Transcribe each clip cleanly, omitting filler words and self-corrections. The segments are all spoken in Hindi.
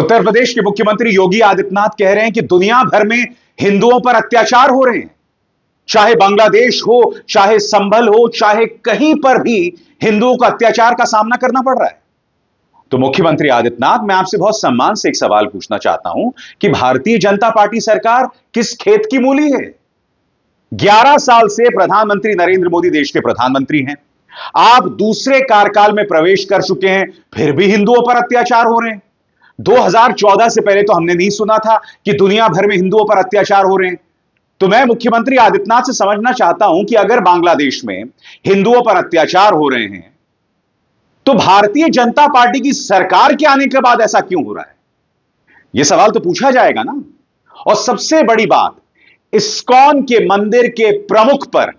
उत्तर प्रदेश के मुख्यमंत्री योगी आदित्यनाथ कह रहे हैं कि दुनिया भर में हिंदुओं पर अत्याचार हो रहे हैं। चाहे बांग्लादेश हो, चाहे संभल हो, चाहे कहीं पर भी हिंदुओं को अत्याचार का सामना करना पड़ रहा है। तो मुख्यमंत्री आदित्यनाथ, मैं आपसे बहुत सम्मान से एक सवाल पूछना चाहता हूं कि भारतीय जनता पार्टी सरकार किस खेत की मूली है? 11 साल से प्रधानमंत्री नरेंद्र मोदी देश के प्रधानमंत्री हैं। आप दूसरे कार्यकाल में प्रवेश कर चुके हैं, फिर भी हिंदुओं पर अत्याचार हो रहे हैं। 2014 से पहले तो हमने नहीं सुना था कि दुनिया भर में हिंदुओं पर अत्याचार हो रहे हैं। तो मैं मुख्यमंत्री आदित्यनाथ से समझना चाहता हूं कि अगर बांग्लादेश में हिंदुओं पर अत्याचार हो रहे हैं, तो भारतीय जनता पार्टी की सरकार के आने के बाद ऐसा क्यों हो रहा है? यह सवाल तो पूछा जाएगा ना। और सबसे बड़ी बात, इस्कॉन के मंदिर के प्रमुख पर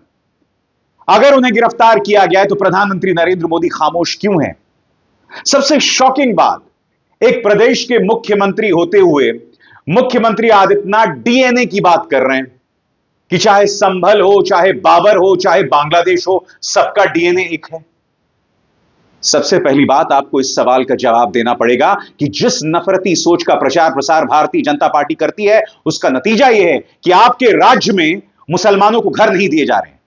अगर उन्हें गिरफ्तार किया गया है तो प्रधानमंत्री नरेंद्र मोदी खामोश क्यों हैं? सबसे शॉकिंग बात, एक प्रदेश के मुख्यमंत्री होते हुए मुख्यमंत्री आदित्यनाथ डीएनए की बात कर रहे हैं कि चाहे संभल हो, चाहे बाबर हो, चाहे बांग्लादेश हो, सबका डीएनए एक है। सबसे पहली बात, आपको इस सवाल का जवाब देना पड़ेगा कि जिस नफरती सोच का प्रचार प्रसार भारतीय जनता पार्टी करती है, उसका नतीजा यह है कि आपके राज्य में मुसलमानों को घर नहीं दिए जा रहे हैं।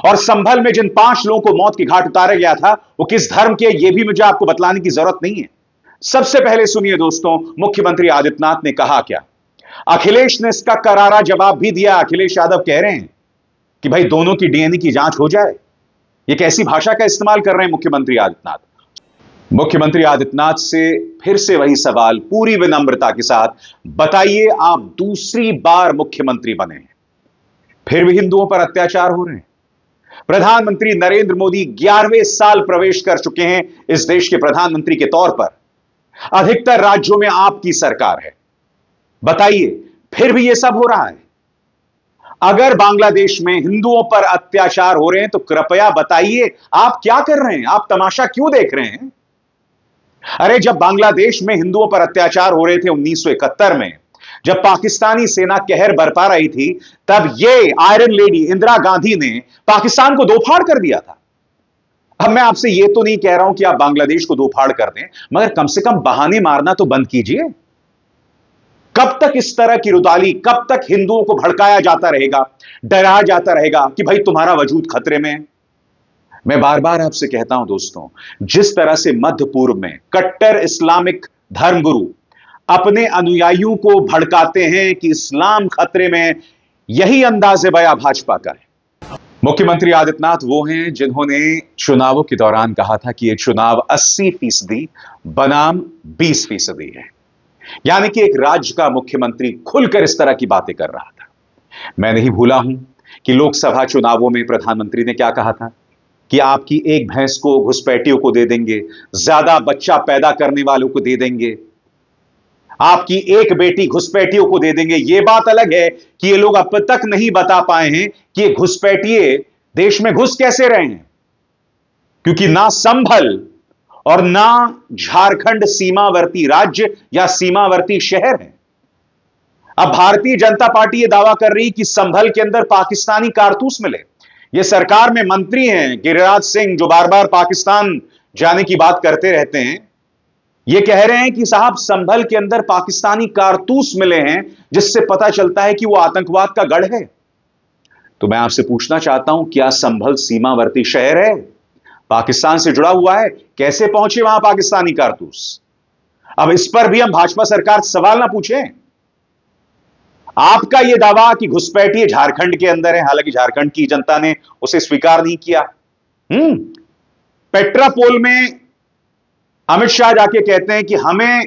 और संभल में जिन 5 लोगों को मौत के घाट उतारा गया था, वो किस धर्म के, यह भी मुझे आपको बतलाने की जरूरत नहीं है। सबसे पहले सुनिए दोस्तों, मुख्यमंत्री आदित्यनाथ ने कहा क्या। अखिलेश ने इसका करारा जवाब भी दिया। अखिलेश यादव कह रहे हैं कि भाई दोनों की डीएनए की जांच हो जाए। ये कैसी भाषा का इस्तेमाल कर रहे हैं मुख्यमंत्री आदित्यनाथ? मुख्यमंत्री आदित्यनाथ से फिर से वही सवाल पूरी विनम्रता के साथ, बताइए आप दूसरी बार मुख्यमंत्री बने हैं, फिर भी हिंदुओं पर अत्याचार हो रहे हैं। प्रधानमंत्री नरेंद्र मोदी 11वें साल प्रवेश कर चुके हैं इस देश के प्रधानमंत्री के तौर पर। अधिकतर राज्यों में आपकी सरकार है। बताइए, फिर भी यह सब हो रहा है। अगर बांग्लादेश में हिंदुओं पर अत्याचार हो रहे हैं तो कृपया बताइए आप क्या कर रहे हैं? आप तमाशा क्यों देख रहे हैं? अरे जब बांग्लादेश में हिंदुओं पर अत्याचार हो रहे थे 1971 में, जब पाकिस्तानी सेना कहर बरपा रही थी, तब यह आयरन लेडी इंदिरा गांधी ने पाकिस्तान को दो फाड़ कर दिया था। अब मैं आपसे यह तो नहीं कह रहा हूं कि आप बांग्लादेश को दो फाड़ कर दें, मगर कम से कम बहाने मारना तो बंद कीजिए। कब तक इस तरह की रुताली, कब तक हिंदुओं को भड़काया जाता रहेगा, डराया जाता रहेगा कि भाई तुम्हारा वजूद खतरे में है? मैं बार बार आपसे कहता हूं दोस्तों, जिस तरह से मध्य पूर्व में कट्टर इस्लामिक धर्मगुरु अपने अनुयायियों को भड़काते हैं कि इस्लाम खतरे में, यही अंदाज़े बयां भाजपा का है। मुख्यमंत्री आदित्यनाथ वो हैं जिन्होंने चुनावों के दौरान कहा था कि यह चुनाव 80% बनाम 20% है। यानी कि एक राज्य का मुख्यमंत्री खुलकर इस तरह की बातें कर रहा था। मैं नहीं भूला हूं कि लोकसभा चुनावों में प्रधानमंत्री ने क्या कहा था कि आपकी एक भैंस को घुसपैठियों को दे देंगे, ज्यादा बच्चा पैदा करने वालों को दे देंगे, आपकी एक बेटी घुसपैठियों को दे देंगे। यह बात अलग है कि ये लोग अब तक नहीं बता पाए हैं कि ये घुसपैठिए देश में घुस कैसे रहे हैं, क्योंकि ना संभल और ना झारखंड सीमावर्ती राज्य या सीमावर्ती शहर है। अब भारतीय जनता पार्टी यह दावा कर रही कि संभल के अंदर पाकिस्तानी कारतूस मिले। यह सरकार में मंत्री हैं गिरिराज सिंह, जो बार बार पाकिस्तान जाने की बात करते रहते हैं। यह कह रहे हैं कि साहब संभल के अंदर पाकिस्तानी कारतूस मिले हैं, जिससे पता चलता है कि वह आतंकवाद का गढ़ है। तो मैं आपसे पूछना चाहता हूं, क्या संभल सीमावर्ती शहर है, पाकिस्तान से जुड़ा हुआ है? कैसे पहुंचे वहां पाकिस्तानी कारतूस? अब इस पर भी हम भाजपा सरकार से सवाल ना पूछें। आपका यह दावा कि घुसपैठिए झारखंड के अंदर है, हालांकि झारखंड की जनता ने उसे स्वीकार नहीं किया। पेट्रापोल में अमित शाह जाके कहते हैं कि हमें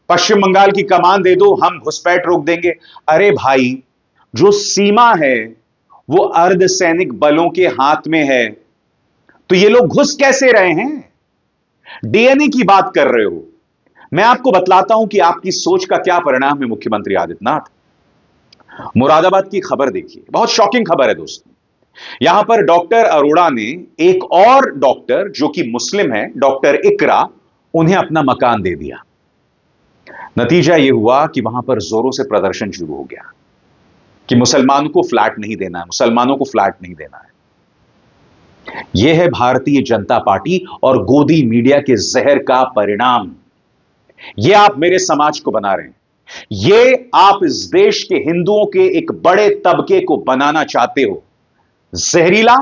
पश्चिम बंगाल की कमान दे दो, हम घुसपैठ रोक देंगे। अरे भाई, जो सीमा है वो अर्धसैनिक बलों के हाथ में है, तो ये लोग घुस कैसे रहे हैं? डीएनए की बात कर रहे हो। मैं आपको बतलाता हूं कि आपकी सोच का क्या परिणाम है मुख्यमंत्री आदित्यनाथ। मुरादाबाद की खबर देखिए, बहुत शॉकिंग खबर है दोस्तों। यहां पर डॉक्टर अरोड़ा ने एक और डॉक्टर जो कि मुस्लिम है, डॉक्टर इकरा, उन्हें अपना मकान दे दिया। नतीजा यह हुआ कि वहां पर जोरों से प्रदर्शन शुरू हो गया कि मुसलमानों को फ्लैट नहीं देना है, मुसलमानों को फ्लैट नहीं देना है। यह है भारतीय जनता पार्टी और गोदी मीडिया के जहर का परिणाम। यह आप मेरे समाज को बना रहे हैं, ये आप इस देश के हिंदुओं के एक बड़े तबके को बनाना चाहते हो, जहरीला,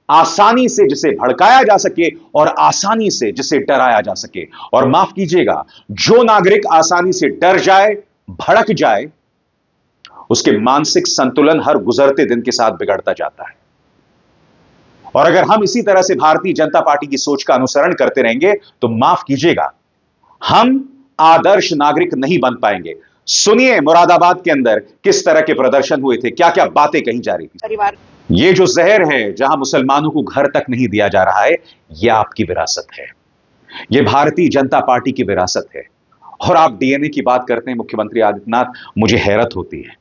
आसानी से जिसे भड़काया जा सके और आसानी से जिसे डराया जा सके। और माफ कीजिएगा, जो नागरिक आसानी से डर जाए, भड़क जाए, उसके मानसिक संतुलन हर गुजरते दिन के साथ बिगड़ता जाता है। और अगर हम इसी तरह से भारतीय जनता पार्टी की सोच का अनुसरण करते रहेंगे तो माफ कीजिएगा, हम आदर्श नागरिक नहीं बन पाएंगे। सुनिए मुरादाबाद के अंदर किस तरह के प्रदर्शन हुए थे, क्या क्या बातें कही जा रही थी। ये जो जहर है, जहां मुसलमानों को घर तक नहीं दिया जा रहा है, यह आपकी विरासत है, यह भारतीय जनता पार्टी की विरासत है। और आप डीएनए की बात करते हैं मुख्यमंत्री आदित्यनाथ, मुझे हैरत होती है।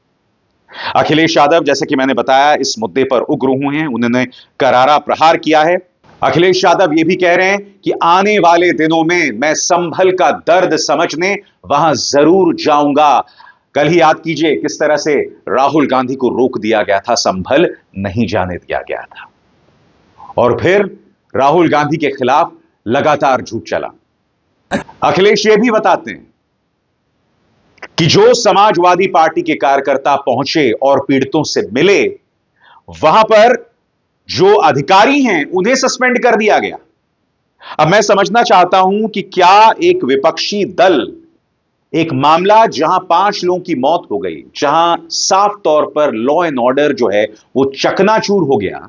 अखिलेश यादव, जैसे कि मैंने बताया, इस मुद्दे पर उग्र हुए हैं, उन्होंने करारा प्रहार किया है। अखिलेश यादव यह भी कह रहे हैं कि आने वाले दिनों में मैं संभल का दर्द समझने वहां जरूर जाऊंगा। कल ही याद कीजिए किस तरह से राहुल गांधी को रोक दिया गया था, संभल नहीं जाने दिया गया था, और फिर राहुल गांधी के खिलाफ लगातार झूठ चला। अखिलेश ये भी बताते हैं कि जो समाजवादी पार्टी के कार्यकर्ता पहुंचे और पीड़ितों से मिले, वहां पर जो अधिकारी हैं उन्हें सस्पेंड कर दिया गया। अब मैं समझना चाहता हूं कि क्या एक विपक्षी दल, एक मामला जहां 5 लोगों की मौत हो गई, जहां साफ तौर पर लॉ एंड ऑर्डर जो है वो चकनाचूर हो गया,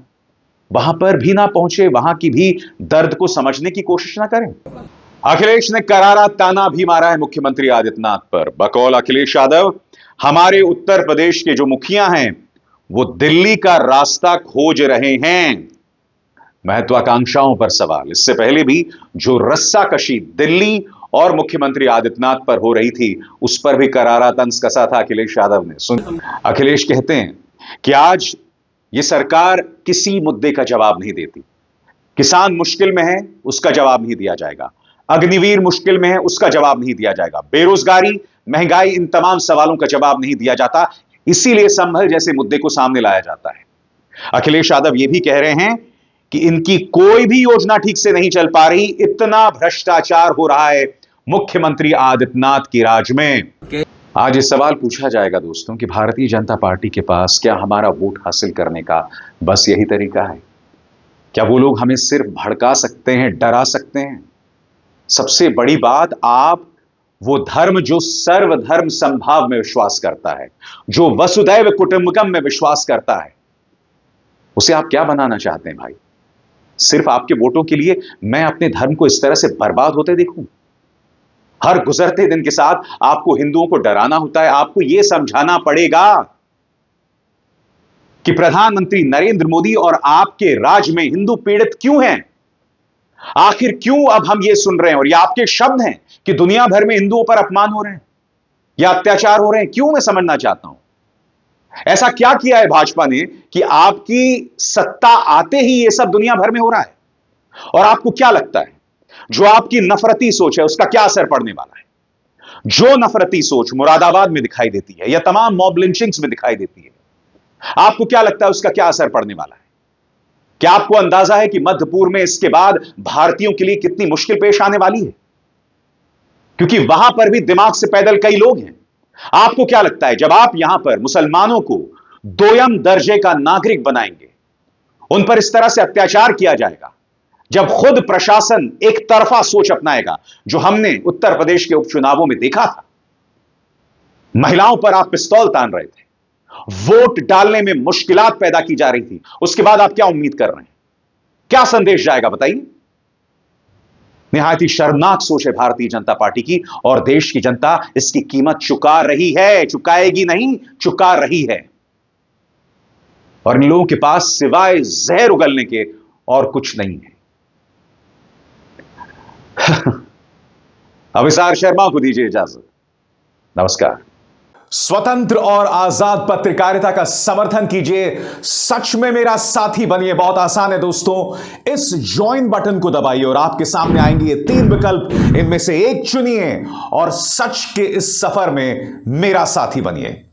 वहां पर भी ना पहुंचे, वहां की भी दर्द को समझने की कोशिश ना करें। अखिलेश ने करारा ताना भी मारा है मुख्यमंत्री आदित्यनाथ पर। बकौल अखिलेश यादव, हमारे उत्तर प्रदेश के जो मुखिया हैं वो दिल्ली का रास्ता खोज रहे हैं। महत्वाकांक्षाओं पर सवाल, इससे पहले भी जो रस्साकशी दिल्ली और मुख्यमंत्री आदित्यनाथ पर हो रही थी, उस पर भी करारा तंज कसा था अखिलेश यादव ने। सुन, अखिलेश कहते हैं कि आज ये सरकार किसी मुद्दे का जवाब नहीं देती। किसान मुश्किल में है, उसका जवाब नहीं दिया जाएगा। अग्निवीर मुश्किल में है, उसका जवाब नहीं दिया जाएगा। बेरोजगारी, महंगाई, इन तमाम सवालों का जवाब नहीं दिया जाता, इसीलिए संभल जैसे मुद्दे को सामने लाया जाता है। अखिलेश यादव यह भी कह रहे हैं कि इनकी कोई भी योजना ठीक से नहीं चल पा रही, इतना भ्रष्टाचार हो रहा है मुख्यमंत्री आदित्यनाथ की राज में। आज ये सवाल पूछा जाएगा दोस्तों कि भारतीय जनता पार्टी के पास क्या हमारा वोट हासिल करने का बस यही तरीका है? क्या वो लोग हमें सिर्फ भड़का सकते हैं, डरा सकते हैं? सबसे बड़ी बात, आप वो धर्म जो सर्वधर्म संभाव में विश्वास करता है, जो वसुदैव कुटुंबकम में विश्वास करता है, उसे आप क्या बनाना चाहते हैं भाई? सिर्फ आपके वोटों के लिए मैं अपने धर्म को इस तरह से बर्बाद होते देखूं? हर गुजरते दिन के साथ आपको हिंदुओं को डराना होता है। आपको यह समझाना पड़ेगा कि प्रधानमंत्री नरेंद्र मोदी और आपके राज में हिंदू पीड़ित क्यों हैं। आखिर क्यों अब हम ये सुन रहे हैं, और ये आपके शब्द हैं कि दुनिया भर में हिंदुओं पर अपमान हो रहे हैं या अत्याचार हो रहे हैं? क्यों, मैं समझना चाहता हूं। ऐसा क्या किया है भाजपा ने कि आपकी सत्ता आते ही यह सब दुनिया भर में हो रहा है? और आपको क्या लगता है, जो आपकी नफरती सोच है उसका क्या असर पड़ने वाला है? जो नफरती सोच मुरादाबाद में दिखाई देती है या तमाम मॉब लिंचिंग्स में दिखाई देती है, आपको क्या लगता है उसका क्या असर पड़ने वाला है? क्या आपको अंदाजा है कि मध्य पूर्व में इसके बाद भारतीयों के लिए कितनी मुश्किल पेश आने वाली है? क्योंकि वहां पर भी दिमाग से पैदल कई लोग हैं। आपको क्या लगता है, जब आप यहां पर मुसलमानों को दोयम दर्जे का नागरिक बनाएंगे, उन पर इस तरह से अत्याचार किया जाएगा, जब खुद प्रशासन एक तरफा सोच अपनाएगा, जो हमने उत्तर प्रदेश के उपचुनावों में देखा था, महिलाओं पर आप पिस्तौल तान रहे थे, वोट डालने में मुश्किलात पैदा की जा रही थी, उसके बाद आप क्या उम्मीद कर रहे हैं? क्या संदेश जाएगा बताइए? निहायत ही शर्मनाक सोच है भारतीय जनता पार्टी की, और देश की जनता इसकी कीमत चुका रही है, चुकाएगी नहीं, चुका रही है। और इन लोगों के पास सिवाय जहर उगलने के और कुछ नहीं है। अभिसार शर्मा को दीजिए इजाजत। नमस्कार। स्वतंत्र और आजाद पत्रकारिता का समर्थन कीजिए, सच में मेरा साथी बनिए। बहुत आसान है दोस्तों, इस ज्वाइन बटन को दबाइए और आपके सामने आएंगे ये 3 विकल्प, इनमें से एक चुनिए और सच के इस सफर में मेरा साथी बनिए।